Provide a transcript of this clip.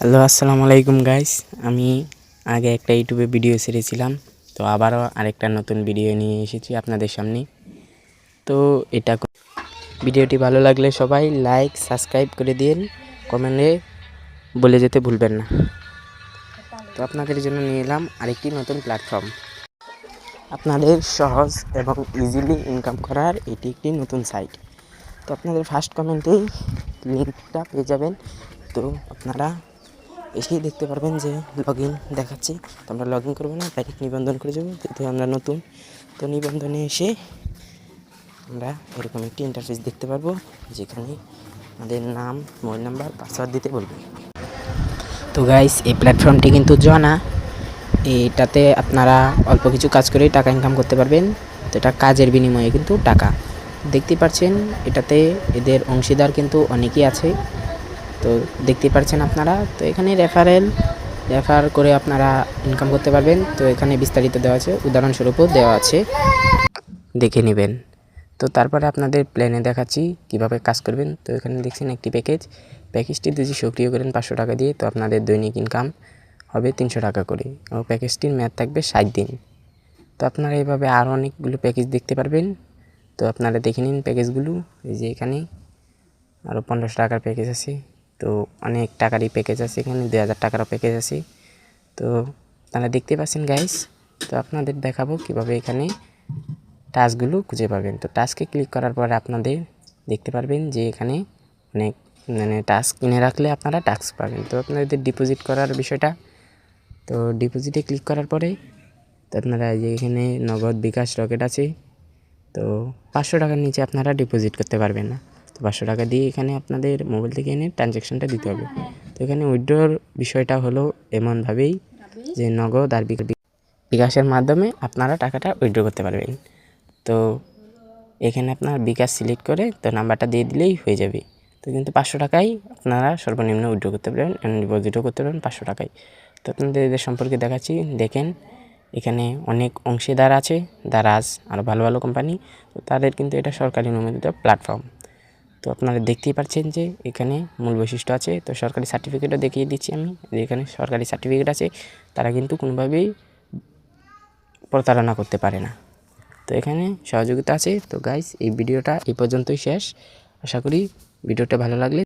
Hello, আসসালামু আলাইকুম guys. আমি আগে একটা ইউটিউবে ভিডিও ছেড়েছিলাম, তো আবারও আরেকটা নতুন ভিডিও নিয়ে এসেছি আপনাদের সামনে। তো ভিডিওটি ভালো লাগলে সবাই লাইক সাবস্ক্রাইব করে দিন, কমেন্টে বলে যেতে ভুলবেন না। তো আপনাদের জন্য নিয়ে এলাম আরেকটি নতুন প্ল্যাটফর্ম। আপনাদের সহজ এবং ইজিলি ইনকাম করার এটি একটি নতুন সাইট। তো আপনাদের ফার্স্ট কমেন্টেই লিঙ্কটা পেয়ে যাবেন। তো আপনারা এসেই দেখতে পারবেন যে লগ ইন দেখাচ্ছে। তো আমরা লগ ইন করবো না, ডাইরেক্ট নিবন্ধন করে যাবো, যেহেতু আমরা নতুন। তো নিবন্ধনে এসে আমরা এরকম একটি ইন্টারফেস দেখতে পারবো, যেখানে আমাদের নাম, মোবাইল নাম্বার, পাসওয়ার্ড দিতে বলবে। তো গাইস, এই প্ল্যাটফর্মটি কিন্তু জানা, এটাতে আপনারা অল্প কিছু কাজ করেই টাকা ইনকাম করতে পারবেন। তো এটা কাজের বিনিময়ে কিন্তু টাকা। দেখতে পাচ্ছেন এটাতে এদের অংশীদার কিন্তু অনেকেই আছে। তো দেখতে পাচ্ছেন আপনারা। তো এখানে রেফার করে আপনারা ইনকাম করতে পারবেন। তো এখানে বিস্তারিত দেওয়া আছে, উদাহরণস্বরূপও দেওয়া আছে, দেখে নেবেন। তো তারপরে আপনাদের প্ল্যানে দেখাচ্ছি কিভাবে কাজ করবেন। তো এখানে দেখছেন একটি প্যাকেজটি যদি সক্রিয় করেন 500 টাকা দিয়ে, তো আপনাদের দৈনিক ইনকাম হবে 300 টাকা করে, এবং প্যাকেজটির মেয়াদ থাকবে 60 দিন। তো আপনারা এইভাবে আরও অনেকগুলো প্যাকেজ দেখতে পারবেন। তো আপনারা দেখে নিন প্যাকেজগুলো। এই যে এখানে আরও 1500 টাকার প্যাকেজ আছে। তো অনেক টাকারই প্যাকেজ আছে, এখানে 2000 টাকারও প্যাকেজ আছে। তো আপনারা দেখতে পাচ্ছেন গাইস। তো আপনাদের দেখাবো কিভাবে এখানে টাস্কগুলো খুঁজে পাবেন। তো টাস্কে ক্লিক করার পরে আপনাদের দেখতে পারবেন যে এখানে অনেক টাস্ক কিনে রাখলে আপনারা টাস্ক পাবেন। তো আপনাদের ডিপোজিট করার বিষয়টা, তো ডিপোজিটে ক্লিক করার পরে তো আপনারা যে এখানে নগদ, বিকাশ, রকেট আছে। তো 500 টাকার নিচে আপনারা ডিপোজিট করতে পারবেন না। তো 500 টাকা দিয়ে এখানে আপনাদের মোবাইল থেকে এনে ট্রানজ্যাকশনটা দিতে হবে। তো এখানে উইথড্রর বিষয়টা হলো এমনভাবেই যে নগদ আর বিকাশের মাধ্যমে আপনারা টাকাটা উইথড্র করতে পারবেন। তো এখানে আপনার বিকাশ সিলেক্ট করে তো নাম্বারটা দিয়ে দিলেই হয়ে যাবে। তো কিন্তু 500 টাকাই আপনারা সর্বনিম্ন উইথড্র করতে পারবেন, ডিপোজিটও করতে পারবেন 500 টাকায়। তো আপনাদের এদের সম্পর্কে দেখাচ্ছি, দেখেন এখানে অনেক অংশীদার আছে, দারাজ, আরও ভালো ভালো কোম্পানি। তো তাদের কিন্তু এটা সরকারি অনুমোদিত প্ল্যাটফর্ম। তো আপনারা দেখতেই পাচ্ছেন যে এখানে মূল বৈশিষ্ট্য আছে। তো সরকারি সার্টিফিকেটও দেখিয়ে দিচ্ছি আমি, যে এখানে সরকারি সার্টিফিকেট আছে, তারা কিন্তু কোনোভাবেই প্রতারণা করতে পারে না। তো এখানে সহযোগিতা আছে। তো গাইস, এই ভিডিওটা এই পর্যন্তই শেষ। আশা করি ভিডিওটা ভালো লাগলে